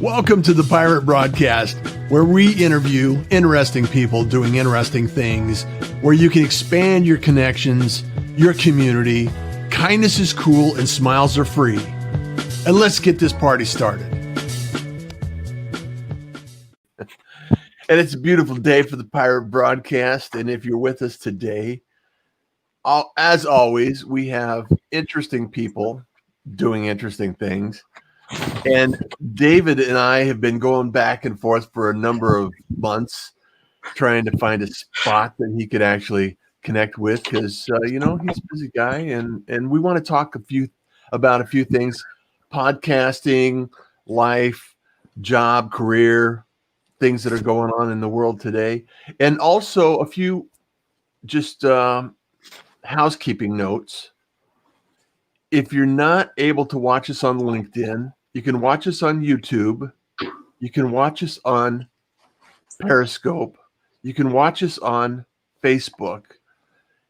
Welcome to the Pirate Broadcast, where we interview interesting people doing interesting things, where you can expand your connections, your community. Kindness is cool and smiles are free. And let's get this party started. And it's a beautiful day for the Pirate Broadcast. And if you're with us today, as always, we have interesting people doing interesting things. And David and I have been going back and forth for a number of months trying to find a spot that he could actually connect with because, he's a busy guy. And we want to talk about a few things: podcasting, life, job, career, things that are going on in the world today. And also a few just housekeeping notes. If you're not able to watch us on LinkedIn, you can watch us on YouTube. You can watch us on Periscope. You can watch us on Facebook.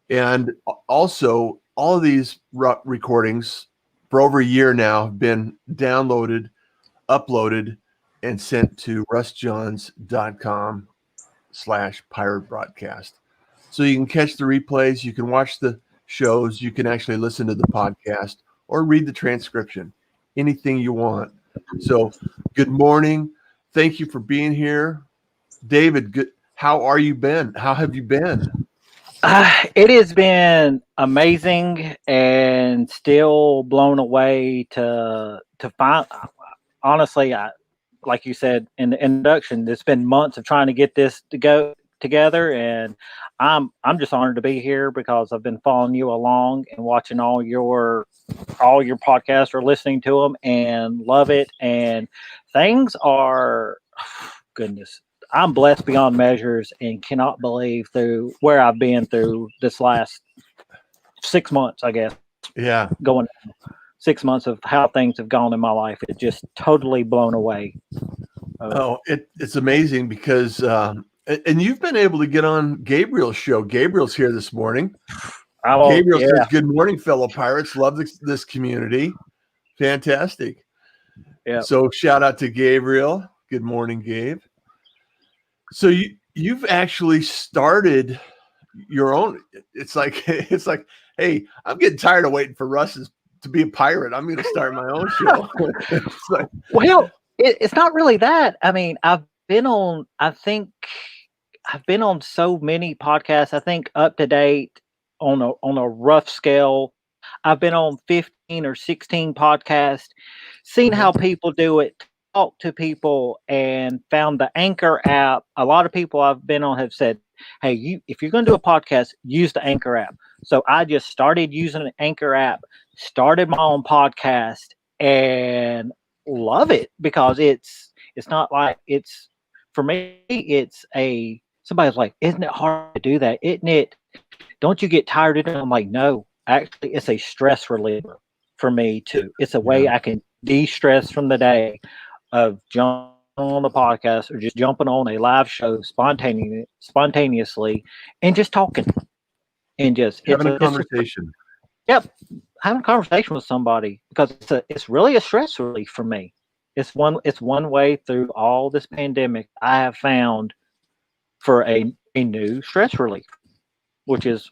And also, all of these recordings for over a year now have been downloaded, uploaded, and sent to russjohns.com/pirate broadcast. So you can catch the replays, you can watch the shows, you can actually listen to the podcast or read the transcription, anything you want. So good morning. Thank you for being here. David, how are you been? How have you been? It has been amazing and still blown away to find. Honestly, like you said in the introduction, it's been months of trying to get this to go together, and I'm just honored to be here because I've been following you along and watching all your podcasts or listening to them and love it. And things are, goodness, I'm blessed beyond measures and cannot believe through where I've been through this last 6 months, I guess. Yeah. Going 6 months of how things have gone in my life. It's just totally blown away. It's amazing because, and you've been able to get on Gabriel's show. Gabriel's here this morning. Gabriel says, "Good morning, fellow pirates. Love this community. Fantastic." Yeah. So shout out to Gabriel. Good morning, Gabe. So you've actually started your own. It's like, hey, I'm getting tired of waiting for Russ to be a pirate. I'm going to start my own show. It's like, well, it's not really that. I mean, I've been on so many podcasts. I think up to date on a rough scale, I've been on 15 or 16 podcasts, seen how people do it, talk to people, and found the Anchor app. A lot of people I've been on have said, hey, if you're going to do a podcast, use the Anchor app. So I just started using the Anchor app, started my own podcast, and love it because it's not like it's, for me, somebody's like, isn't it hard to do that? Isn't it? Don't you get tired of it? I'm like, no, actually, it's a stress reliever for me too. It's a way I can de-stress from the day of jumping on the podcast or just jumping on a live show spontaneously and just talking and just having a conversation. Having a conversation with somebody because it's really a stress relief for me. It's one way through all this pandemic I have found for a new stress relief, which is,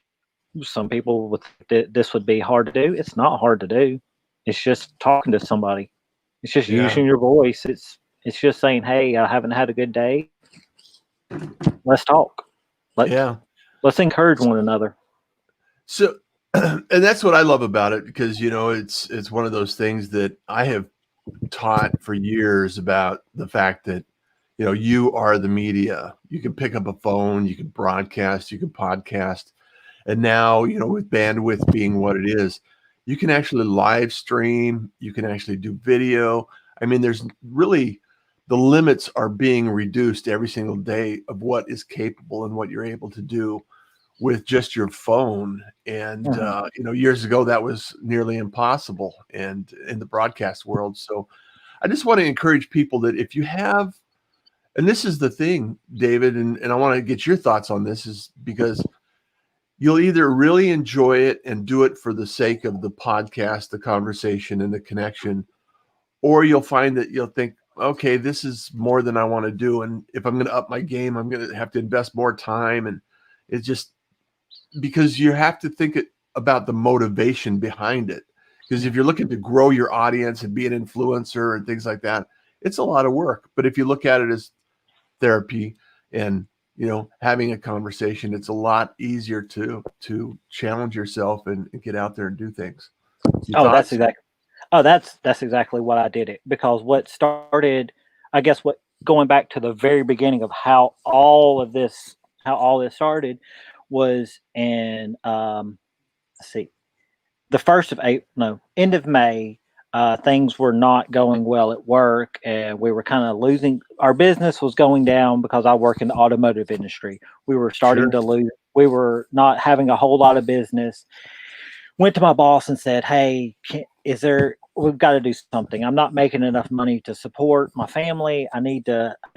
some people would think this would be hard to do. It's not hard to do. It's just talking to somebody. It's just using your voice. It's just saying, hey, I haven't had a good day. Let's talk. Let's encourage one another. So, and that's what I love about it because, it's one of those things that I have taught for years about the fact that, you are the media. You can pick up a phone, you can broadcast, you can podcast. And now, with bandwidth being what it is, you can actually live stream, you can actually do video. I mean, there's really, the limits are being reduced every single day of what is capable and what you're able to do with just your phone. And, years ago, that was nearly impossible and in the broadcast world. So I just want to encourage people that if you have, and this is the thing, David, and I want to get your thoughts on this, is because you'll either really enjoy it and do it for the sake of the podcast, the conversation, and the connection, or you'll find that you'll think, okay, this is more than I want to do. And if I'm going to up my game, I'm going to have to invest more time. And it's just because you have to think about the motivation behind it. Because if you're looking to grow your audience and be an influencer and things like that, it's a lot of work. But if you look at it as therapy and having a conversation, it's a lot easier to challenge yourself and get out there and do things. Your Oh, that's thoughts? exactly. Oh, that's exactly what I did it because what started, I guess, what going back to the very beginning of how all this started was in let's see, the first of April, no, end of May. Things were not going well at work, and we were kind of losing. Our business was going down because I work in the automotive industry. We were starting Sure. to lose. We were not having a whole lot of business. Went to my boss and said, "Hey, we've got to do something. I'm not making enough money to support my family. I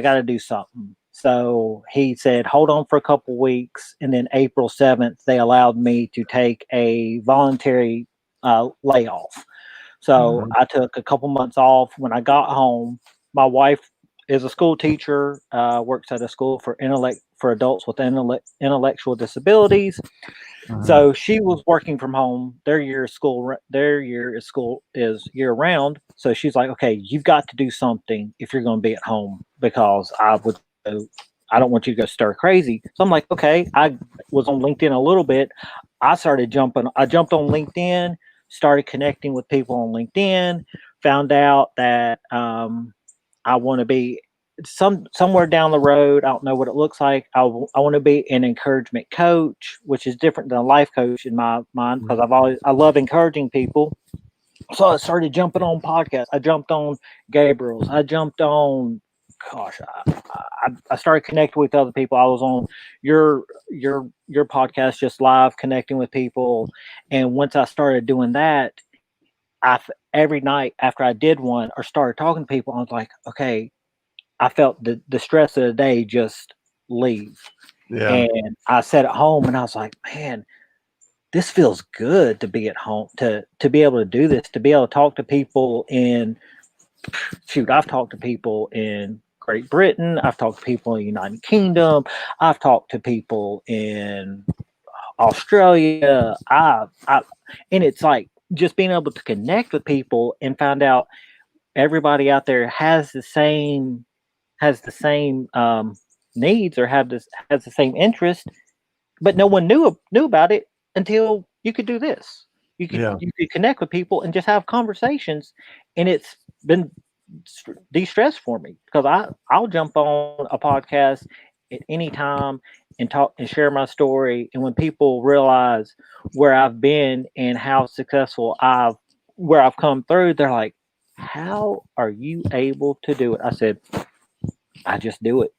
got to do something." So he said, "Hold on for a couple weeks." And then April 7th, they allowed me to take a voluntary layoff. So Mhm. I took a couple months off. When I got home, my wife is a school teacher, works at a school for adults with intellectual disabilities. Mhm. So she was working from home. Their school is year round. So she's like, "Okay, you've got to do something if you're going to be at home because I don't want you to go stir crazy." So I'm like, "Okay." I was on LinkedIn a little bit. I jumped on LinkedIn, started connecting with people on LinkedIn, found out that I want to be somewhere down the road. I don't know what it looks like. I want to be an encouragement coach, which is different than a life coach in my mind because I love encouraging people. So I started jumping on podcasts. I jumped on Gabriel's. I jumped on, gosh, I started connecting with other people. I was on your podcast, just live connecting with people. And once I started doing that, every night after I did one or started talking to people, I was like, okay, I felt the stress of the day just leave. Yeah. And I sat at home and I was like, man, this feels good to be at home, to be able to do this, to be able to talk to people in shoot, I've talked to people in Great Britain, I've talked to people in the United Kingdom, I've talked to people in Australia. And it's like just being able to connect with people and find out everybody out there has the same needs or has the same interest, but no one knew about it until you could do this. Yeah. You could connect with people and just have conversations, and it's been de-stress for me because I'll jump on a podcast at any time and talk and share my story. And when people realize where I've been and how successful I've come through, they're like, "How are you able to do it?" I said, "I just do it.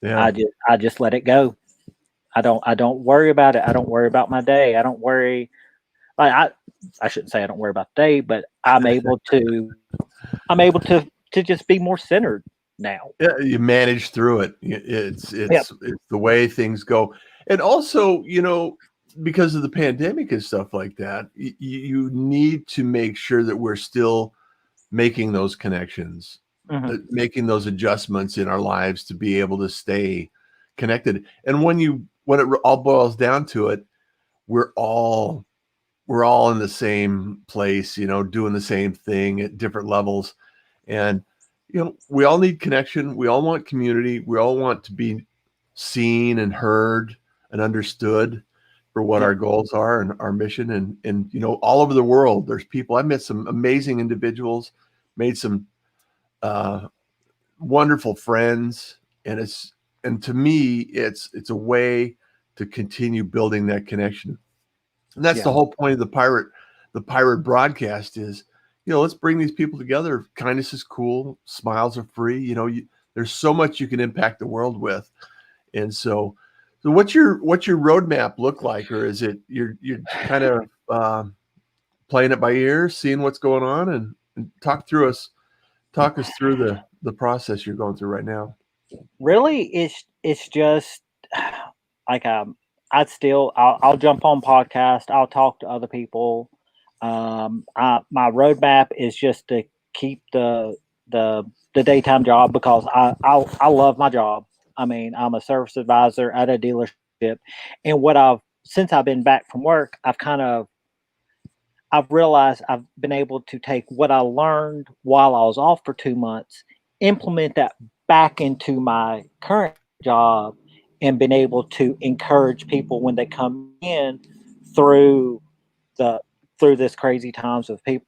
Yeah. I just let it go. I don't worry about it. I don't worry about my day. I don't worry like I shouldn't say I don't worry about the day, but I'm able to just be more centered now." Yeah, you manage through it. Yep. It's the way things go. And also, because of the pandemic and stuff like that, you need to make sure that we're still making those connections, Hmm. making those adjustments in our lives to be able to stay connected. And when it all boils down to it, we're all we're all in the same place, doing the same thing at different levels. And, we all need connection. We all want community. We all want to be seen and heard and understood for what Yep. our goals are and our mission. And, all over the world, there's people. I met some amazing individuals, made some uh, wonderful friends. And to me, it's a way to continue building that connection. And that's the Yeah. whole point of the pirate broadcast is, let's bring these people together. Kindness is cool. Smiles are free. There's so much you can impact the world with. And so what's your roadmap look like? Or is it, you're kind of playing it by ear, seeing what's going on and talk us through the process you're going through right now. Really, it's just like I'll jump on podcast. I'll talk to other people. My roadmap is just to keep the daytime job because I love my job. I mean, I'm a service advisor at a dealership, and since I've been back from work, I've realized I've been able to take what I learned while I was off for 2 months, implement that back into my current job, and been able to encourage people when they come in through the through this crazy times of people.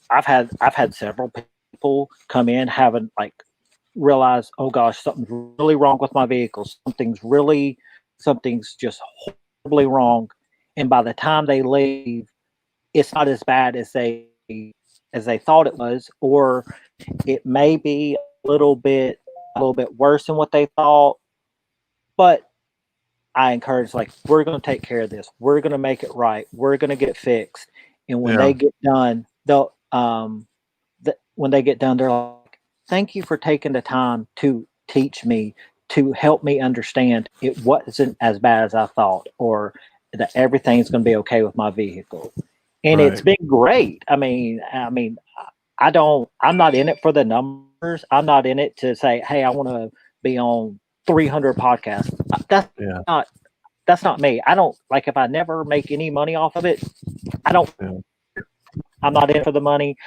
I've had several people come in having like realize, oh gosh, something's really wrong with my vehicle. Something's just horribly wrong. And by the time they leave, it's not as bad as they thought it was, or it may be a little bit worse than what they thought. But I encourage, like, we're going to take care of this. We're going to make it right. We're going to get fixed. And when Yeah. they get done, when they get done, they're like, thank you for taking the time to teach me, to help me understand it wasn't as bad as I thought, or that everything's going to be okay with my vehicle. And it's Right. been great. I'm not in it for the numbers. I'm not in it to say, hey, I want to be on 300 podcasts. Yeah. Not that's not me. I don't like, if I never make any money off of it, I don't. Yeah. I'm not in for the money.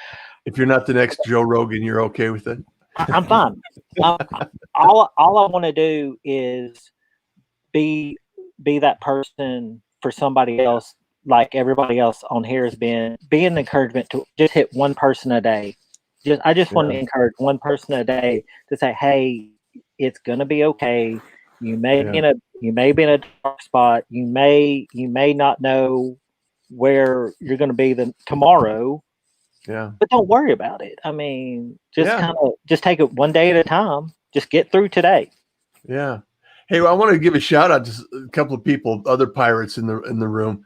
If you're not the next Joe Rogan, you're okay with it. I'm fine. I, all I want to do is be that person for somebody else, like everybody else on here has been. Be an encouragement to just hit one person a day. I just want to Yeah. encourage one person a day to say, hey, it's gonna be okay. You may be Yeah. in a dark spot. You may not know where you're going to be tomorrow, Yeah. but don't worry about it. I mean, Yeah. just take it one day at a time. Just get through today. Yeah. Hey, well, I want to give a shout out to a couple of people, other pirates in the room.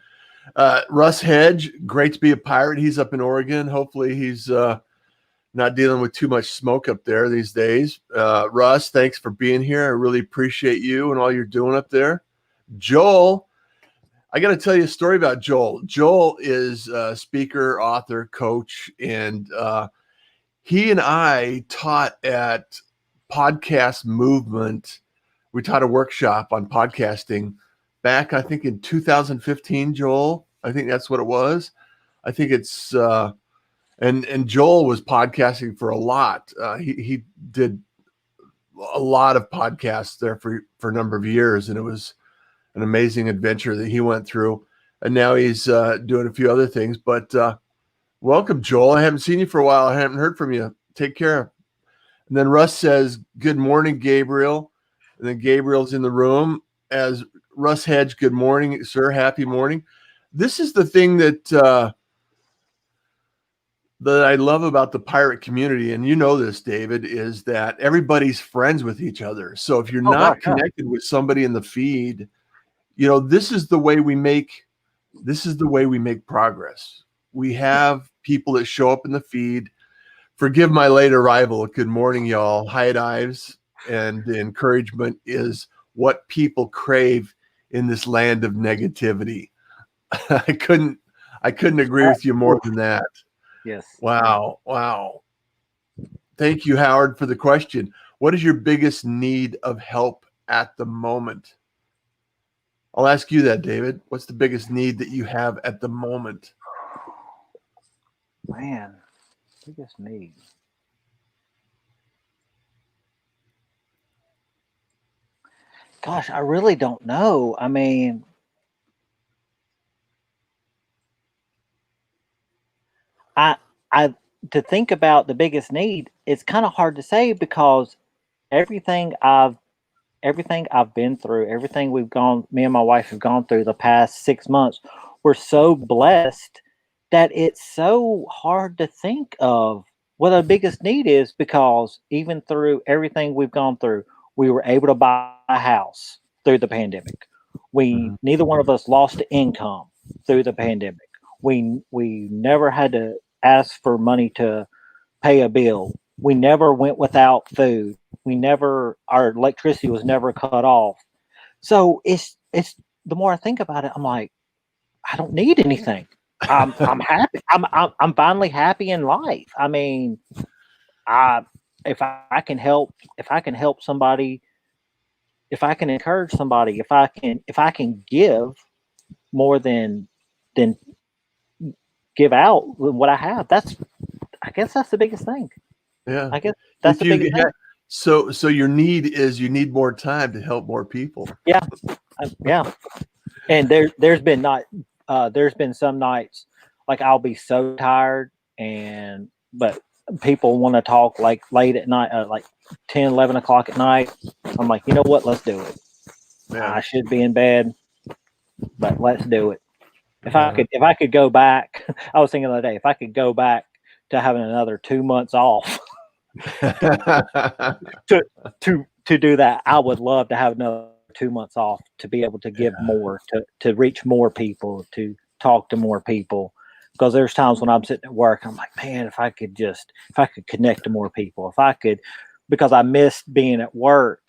Russ Hedge, great to be a pirate. He's up in Oregon. Hopefully, he's not dealing with too much smoke up there these days. Russ, thanks for being here. I really appreciate you and all you're doing up there. Joel, I got to tell you a story about Joel. Joel is a speaker, author, coach, and he and I taught at Podcast Movement. We taught a workshop on podcasting back, I think, in 2015, Joel. I think that's what it was. I think it's and Joel was podcasting for a lot. He did a lot of podcasts there for a number of years, and it was an amazing adventure that he went through. And now he's doing a few other things. But welcome, Joel. I haven't seen you for a while. I haven't heard from you. Take care. And then Russ says, good morning, Gabriel. And then Gabriel's in the room as Russ Hedge. Good morning, sir. Happy morning. This is the thing that I love about the pirate community, and you know this, David, is that everybody's friends with each other. So if you're Oh gosh, not connected with somebody in the feed, you know, this is the way we make progress. We have people that show up in the feed. Forgive my late arrival. Good morning, y'all. High dives, and the encouragement is what people crave in this land of negativity. I couldn't agree with you more than that. yes. Wow. Thank you, Howard, for the question. What is your biggest need of help at the moment? I'll ask you that, David. What's the biggest need that you have at the moment? Man, biggest need. Gosh, I really don't know. I mean, I I to think about the biggest need, it's kind of hard to say because everything I've everything I've been through, everything me and my wife have gone through the past 6 months, we're so blessed that it's so hard to think of what our biggest need is, because even through everything we've gone through, we were able to buy a house through the pandemic. Mhm. Neither one of us lost income through the pandemic. We never had to ask for money to pay a bill. We never went without food. Our electricity was never cut off. So it's the more I think about it, I'm like, I don't need anything. I'm happy. I'm finally happy in life. I mean, I if I can help, somebody, if I can encourage somebody, if I can give more than give out what I have, I guess that's the biggest thing. Yeah. I guess that's If the you biggest thing. so your need is you need more time to help more people. Yeah, yeah. And there's been some nights like I'll be so tired, but people want to talk like late at night, like 10, 11 o'clock at night. I'm like, you know what? Let's do it. Yeah. I should be in bed, but let's do it. If Yeah. I could go back, I was thinking the other day, if I could go back to having another 2 months off to do that, I would love to have another 2 months off to be able to give more, to reach more people, to talk to more people. Because there's times when I'm sitting at work, I'm like, man, if I could connect to more people, because I missed being at work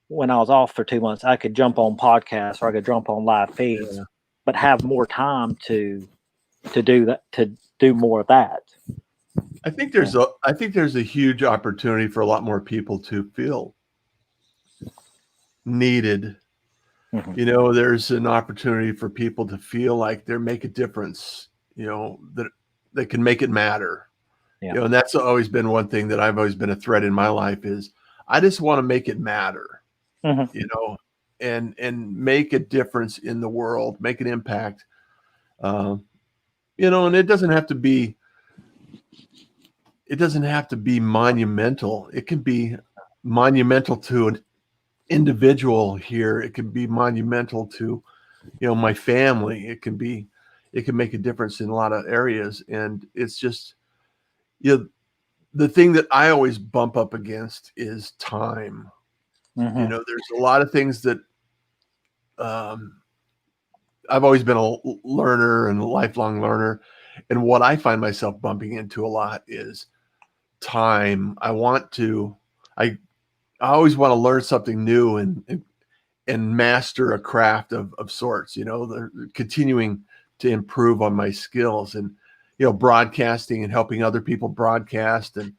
when I was off for 2 months, I could jump on podcasts or I could jump on live feeds, but have more time to do that, to do more of that. I think there's a huge opportunity for a lot more people to feel needed. Mhm. You know, there's an opportunity for people to feel like they make a difference, you know, that they can make it matter. Yeah. You know, and that's always been one thing that I've always been a thread in my life is I just want to make it matter, Mhm. you know, and make a difference in the world, make an impact. You know, and it doesn't have to be monumental. It can be monumental to an individual here. It can be monumental to, you know, my family. It can make a difference in a lot of areas. And it's just, you know, the thing that I always bump up against is time. Mhm. You know, there's a lot of things that I've always been a learner and a lifelong learner. And what I find myself bumping into a lot is time. I always want to learn something new and master a craft of sorts, you know, continuing to improve on my skills and, you know, broadcasting and helping other people broadcast and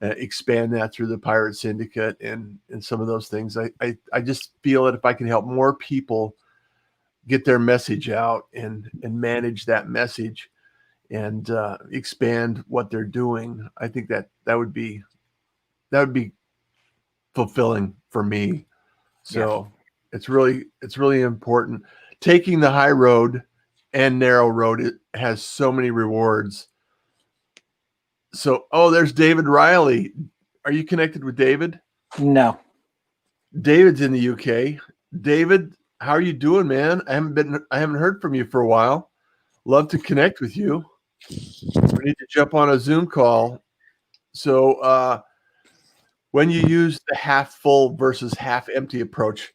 expand that through the Pirate Syndicate and some of those things. I just feel that if I can help more people get their message out and manage that message and expand what they're doing, I think that would be fulfilling for me. So it's really important. Taking the high road and narrow road, it has so many rewards. So, there's David Riley. Are you connected with David? No. David's in the UK. David, how are you doing, man? I haven't heard from you for a while. Love to connect with you. We need to jump on a Zoom call. So, when you use the half full versus half empty approach,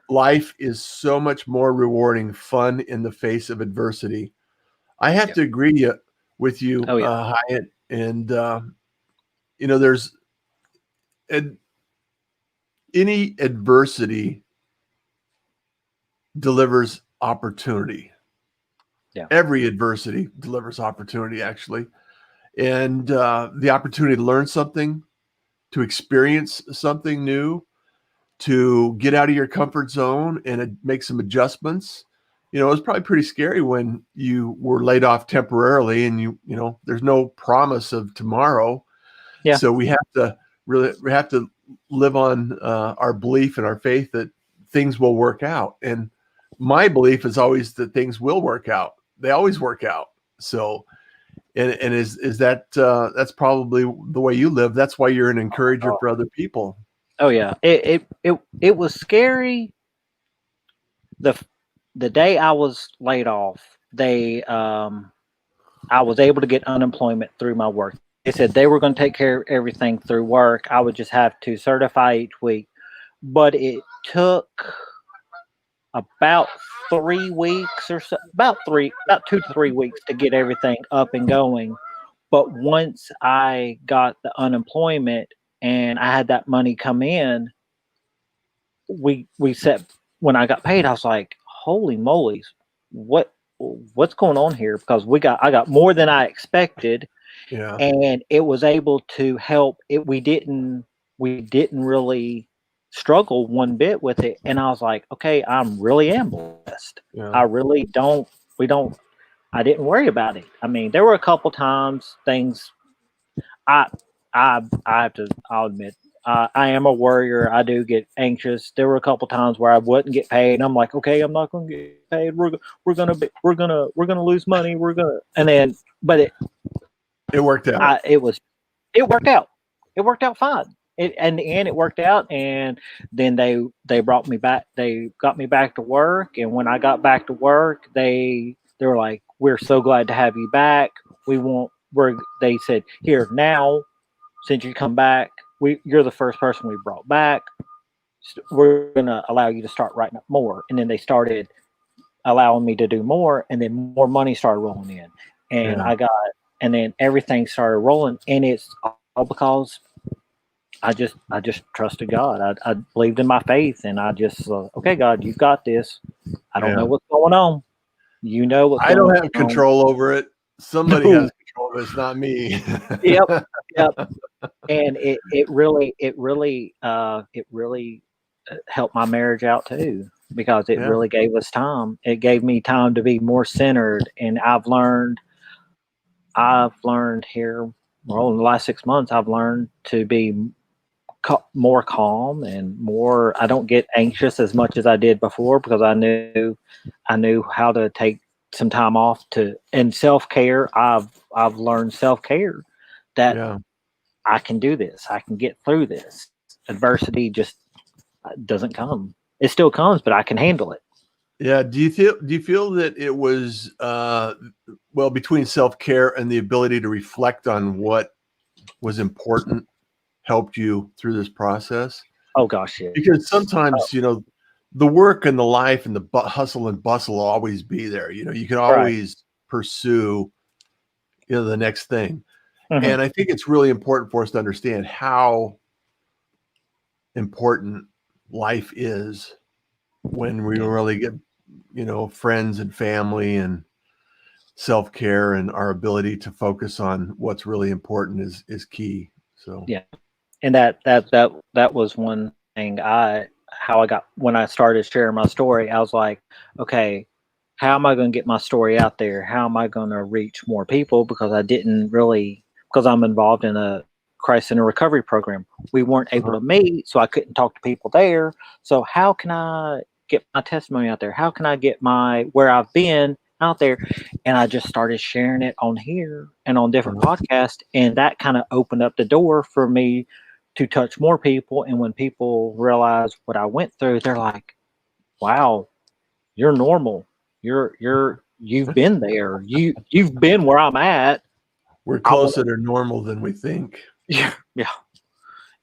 life is so much more rewarding, fun in the face of adversity. I have to agree with you, Oh, yeah. Hyatt. And, you know, there's any adversity delivers opportunity. Yeah. Every adversity delivers opportunity, actually. And the opportunity to learn something, to experience something new, to get out of your comfort zone and make some adjustments. You know, it was probably pretty scary when you were laid off temporarily and you know, there's no promise of tomorrow. Yeah. So we have to live on our belief and our faith that things will work out. And my belief is always that things will work out. They always work out. So, and is that that's probably the way you live. That's why you're an encourager for other people. Oh, yeah. It was scary. The day I was laid off, I was able to get unemployment through my work. They said they were going to take care of everything through work. I would just have to certify each week. But it took about 3 weeks or so, about 2 to 3 weeks to get everything up and going. But once I got the unemployment and I had that money come in, we set when I got paid, I was like, holy moly, what's going on here? Because I got more than I expected. Yeah. and it was able to help it. We didn't really struggle one bit with it, and I was like, okay, I'm really am blessed. Yeah. I really don't we don't I didn't worry about it. I mean, there were a couple times things I I'll admit, I am a worrier. I do get anxious. There were a couple times where I wouldn't get paid, and I'm like, okay, I'm not going to get paid. We're gonna lose money. And then, but It worked out. it worked out. It worked out fine. In the end, it worked out, and then they brought me back. They got me back to work, and when I got back to work, they were like, "We're so glad to have you back. We want." They said, "Here now, since you come back, you're the first person we brought back. We're gonna allow you to start writing up more." And then they started allowing me to do more, and then more money started rolling in, and Yeah. and then everything started rolling, and it's all because I just trusted God. I believed in my faith, and I just okay, God, you've got this. I don't know Yeah. what's going on. You know what's I don't going have on. control over it. Somebody No. has control of it. It's not me. Yep. Yep. And it really helped my marriage out too, because it Yeah. really gave us time. It gave me time to be more centered, and I've learned here, well, in the last 6 months, I've learned to be more calm and more. I don't get anxious as much as I did before, because I knew how to take some time off to. And self-care, I've learned self-care, that Yeah. I can do this. I can get through this. Adversity just doesn't come. It still comes, but I can handle it. Yeah. Do you feel that it was well, between self-care and the ability to reflect on what was important helped you through this process? Oh gosh, yeah. Because Oh, sometimes, the work and the life and the hustle and bustle will always be there. You can right. always pursue, the next thing. Hmm. And I think it's really important for us to understand how important life is when we Yeah. really get, friends and family and self-care, and our ability to focus on what's really important is key. So, Yeah. And that was one thing. How I got, when I started sharing my story, I was like, okay, how am I going to get my story out there? How am I going to reach more people? Because I didn't really, because I'm involved in a crisis and recovery program. We weren't able uh-huh, to meet, so I couldn't talk to people there. So how can I get my testimony out there? How can I get my where I've been out there? And I just started sharing it on here and on different uh-huh. podcasts, and that kind of opened up the door for me to touch more people. And when people realize what I went through, they're like, "Wow, you're normal. You've been there. You've been where I'm at. We're I want closer to normal than we think. yeah, yeah."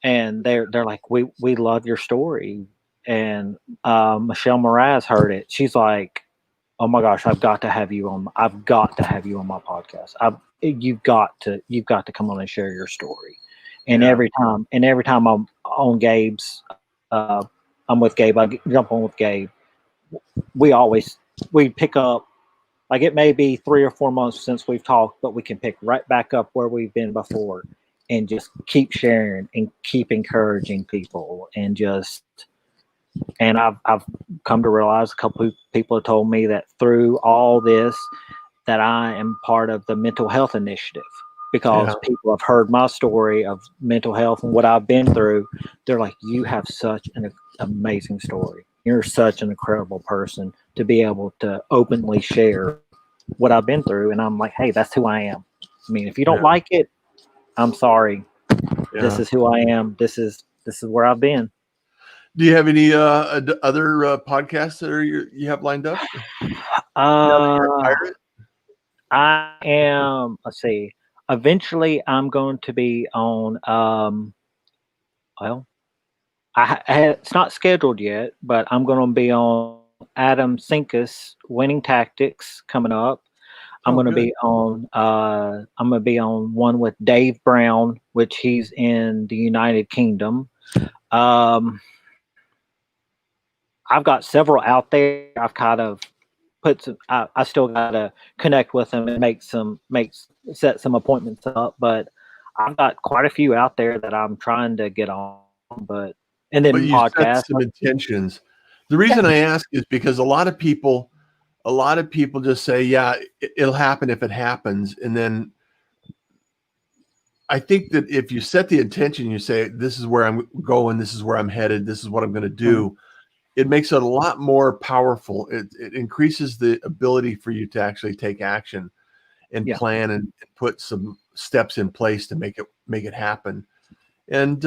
And they're like, "We love your story." And Michelle Mraz heard it. She's like, "Oh my gosh, I've got to have you on my podcast. You've got to come on and share your story." And Yeah. every time I'm on Gabe's, uh, I'm with Gabe. I jump on with Gabe. We always we pick up, like, it may be 3 or 4 months since we've talked, but we can pick right back up where we've been before, and just keep sharing and keep encouraging people, and I've come to realize, a couple of people have told me that through all this, that I am part of the mental health initiative, Yeah. because people have heard my story of mental health and what I've been through. They're like, "You have such an amazing story. You're such an incredible person to be able to openly share what I've been through." And I'm like, "Hey, that's who I am. I mean, if you don't Yeah. like it, I'm sorry. This Yeah. is who I am. This is where I've been." Do you have any other podcasts that you have lined up now that you're a Uh, pirate? I am. Let's see. Eventually, I'm going to be on. Well, it's not scheduled yet, but I'm going to be on Adam Sinkus Winning Tactics coming up. I'm Oh, going to good. be on. I'm going to be on one with Dave Brown, which he's in the United Kingdom. Um, I've got several out there. I've kind of I still gotta connect with them and set some appointments up. But I've got quite a few out there that I'm trying to get on. But and But then you set podcasts. some intentions. The Yeah, reason I ask is because a lot of people just say, yeah, it'll happen if it happens. And then I think that if you set the intention, you say, this is where I'm going, this is where I'm headed, this is what I'm going to mhm, do. It makes it a lot more powerful. It increases the ability for you to actually take action and yeah, plan and put some steps in place to make it happen. And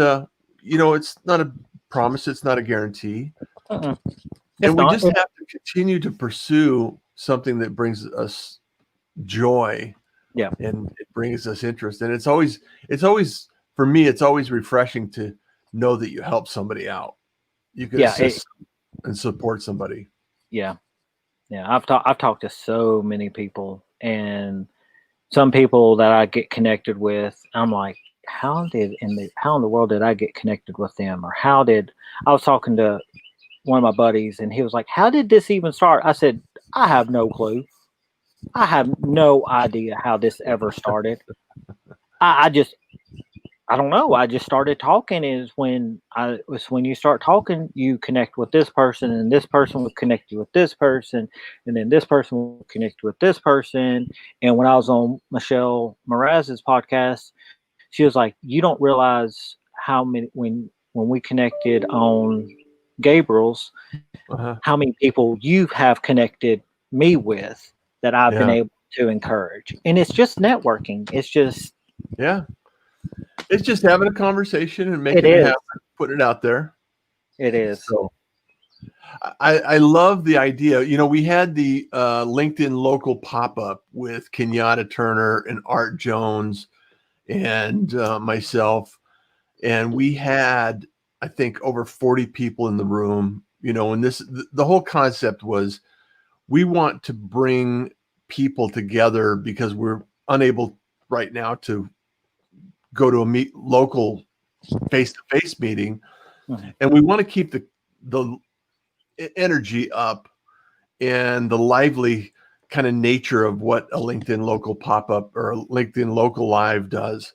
it's not a promise, it's not a guarantee. mm-mm, And it's we not. just have to continue to pursue something that brings us joy Yeah, and it brings us interest. And it's always for me, it's always refreshing to know that you help somebody out. You can yeah, assist and support somebody. yeah, yeah. I've talked to so many people, and some people that I get connected with, I'm like, how in the world did I get connected with them, or how did I was talking to one of my buddies, and he was like, "How did this even start?" I said, "I have no clue. I have no idea how this ever started. I just I don't know. I just started talking. Is when you start talking, you connect with this person, and this person will connect you with this person, and then this person will connect you with this person. And when I was on Michelle Mraz's podcast, she was like, "You don't realize how many when we connected on Gabriel's, Uh-huh. how many people you have connected me with that I've been Yeah. able to encourage." And it's just networking. It's just Yeah. It's just having a conversation and it making it is. happen, putting it out there. It is. So I love the idea. We had the LinkedIn local pop-up with Kenyatta Turner and Art Jones and myself. And we had, I think, over 40 people in the room, and the whole concept was we want to bring people together because we're unable right now to go to a local face-to-face meeting. Mhm. And we want to keep the energy up and the lively kind of nature of what a LinkedIn local pop-up or a LinkedIn local live does.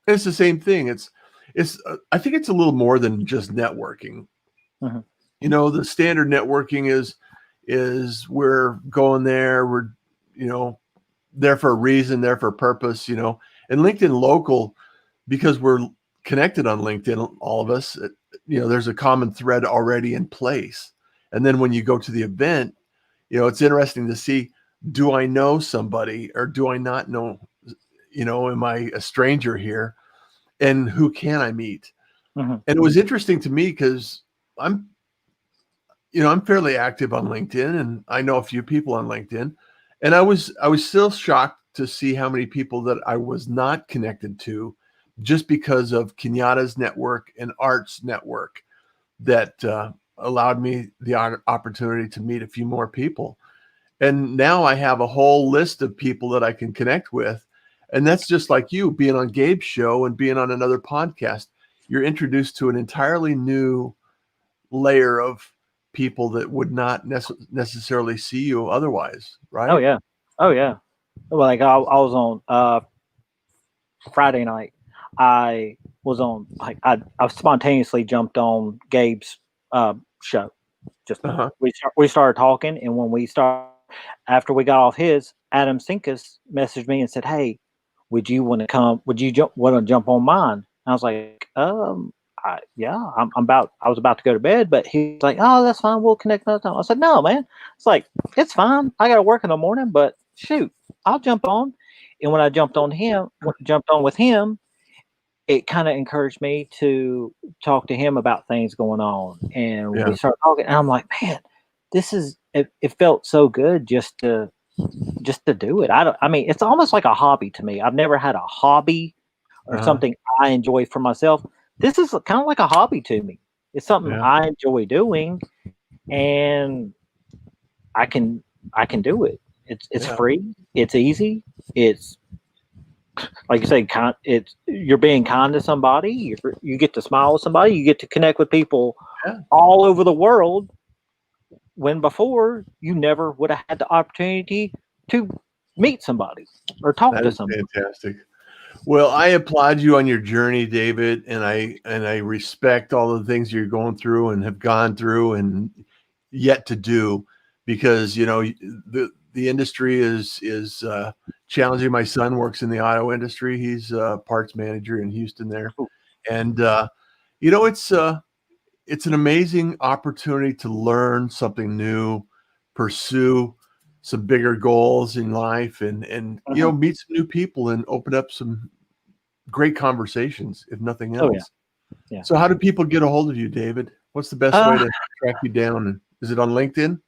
And it's the same thing. I think it's a little more than just networking. Mhm. The standard networking is we're going there, we're, you know, there for a reason, there for a purpose, and LinkedIn local, because we're connected on LinkedIn, all of us, there's a common thread already in place. And then when you go to the event, it's interesting to see, do I know somebody or do I not know, am I a stranger here? And who can I meet? Mhm. And it was interesting to me because I'm, I'm fairly active on LinkedIn and I know a few people on LinkedIn. And I was still shocked to see how many people that I was not connected to just because of Kenyatta's network and Art's network that allowed me the opportunity to meet a few more people. And now I have a whole list of people that I can connect with. And that's just like you being on Gabe's show and being on another podcast. You're introduced to an entirely new layer of people that would not necessarily see you otherwise, Oh right? yeah. Oh yeah. Well, like I was on Friday night. I was on like I spontaneously jumped on Gabe's show. Just Uh-huh. we started talking, and when we start after we got off his, Adam Sinkus messaged me and said, "Hey, would you want to come? Would you want to jump on mine?" And I was like, yeah, I was about to go to bed, but he's like, "Oh, that's fine. We'll connect another time." I said, "No, man. It's like it's fine. I got to work in the morning, but shoot, I'll jump on." And when I jumped on with him, it kind of encouraged me to talk to him about things going on, and we Yeah. started talking. And I'm like, man, it felt so good just to do it. I mean, it's almost like a hobby to me. I've never had a hobby or Uh-huh. something I enjoy for myself. This is kind of like a hobby to me. It's something Yeah. I enjoy doing, and I can I can do it. It's Yeah. free. It's easy. It's like you say, it's you're being kind to somebody. You get to smile with somebody. You get to connect with people Yeah. all over the world, when before you never would have had the opportunity to meet somebody or talk That to is somebody. fantastic. Well, I applaud you on your journey, David, and I respect all the things you're going through and have gone through and yet to do, because the industry is challenging. My son works in the auto industry. He's a parts manager in Houston there, and it's an amazing opportunity to learn something new, pursue some bigger goals in life, and meet some new people and open up some great conversations, if nothing Oh yeah, else. yeah. So how do people get a hold of you, David? What's the best way to track you down? Is it on LinkedIn?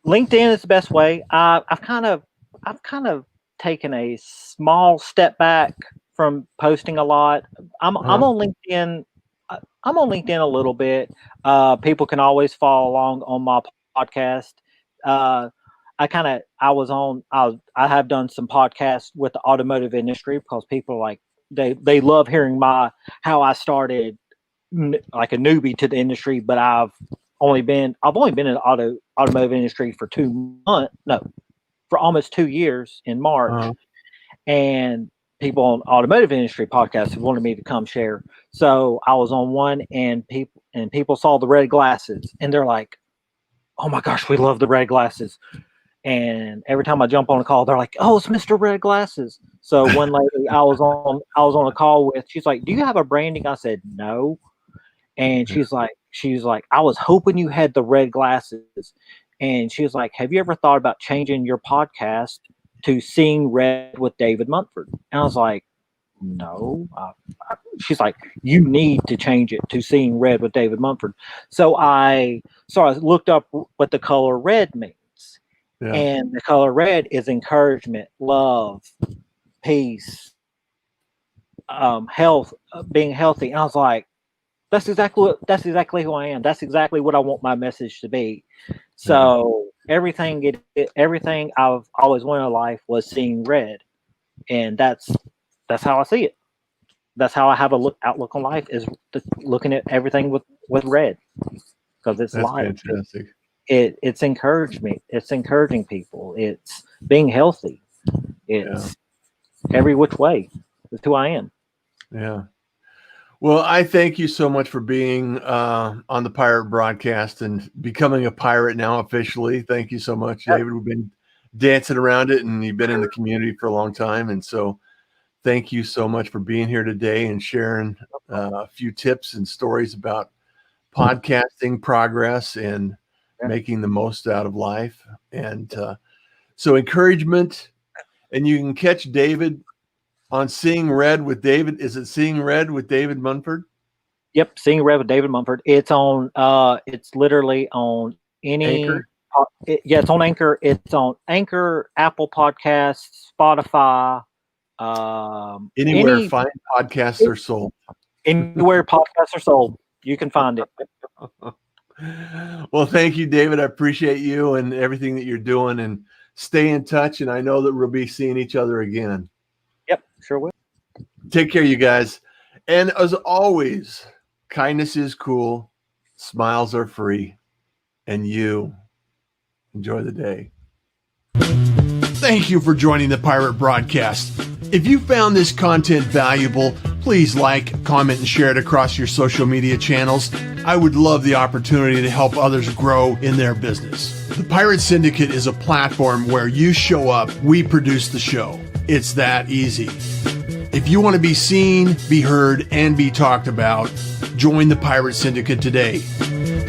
LinkedIn is the best way. I've kind of taken a small step back from posting a lot. I'm on LinkedIn. I'm on LinkedIn a little bit. People can always follow along on my podcast. Uh, I have done some podcasts with the automotive industry because people like they love hearing how I started like a newbie to the industry, but I've only been in the automotive industry for 2 months. No, for almost 2 years in March, and people on automotive industry podcasts have wanted me to come share. So I was on one, and people saw the red glasses, and they're like, "Oh my gosh, we love the red glasses!" And every time I jump on a call, they're like, "Oh, it's Mr. Red Glasses." So one lady I was on a call with, she's like, "Do you have a branding?" I said, "No." And she's like, "I was hoping you had the red glasses." And she was like, "Have you ever thought about changing your podcast to Seeing Red with David Munford?" And I was like, "No." She's like, "You need to change it to Seeing Red with David Munford." So I looked up what the color red means. Yeah. And the color red is encouragement, love, peace, health, being healthy. And I was like, that's exactly who I am. That's exactly what I want my message to be. So everything I've always wanted in life was seeing red, and that's how I see it. That's how I have a outlook on life, is looking at everything with red, because it's That's life. fantastic. It's encouragement. It's encouraging people. It's being healthy. It's every which way. That's who I am. Yeah. Well, I thank you so much for being on the Pirate Broadcast and becoming a pirate now officially. Thank you so much, David. We've been dancing around it, and you've been in the community for a long time. And so thank you so much for being here today and sharing a few tips and stories about podcasting progress and making the most out of life. And so encouragement, and you can catch David on Seeing Red with David. Is it Seeing Red with David Munford? Yep, Seeing Red with David Mumford. It's on. It's literally on any. Anchor? It's on Anchor. It's on Anchor, Apple Podcasts, Spotify. Anywhere fine podcasts are sold. Anywhere podcasts are sold, you can find it. Well, thank you, David. I appreciate you and everything that you're doing, and stay in touch. And I know that we'll be seeing each other again. Yep, sure will. Take care, you guys. And as always, kindness is cool, smiles are free, and you enjoy the day. Thank you for joining the Pirate Broadcast. If you found this content valuable, please like, comment, and share it across your social media channels. I would love the opportunity to help others grow in their business. The Pirate Syndicate is a platform where you show up, we produce the show. It's that easy. If you want to be seen, be heard, and be talked about, join the Pirate Syndicate today.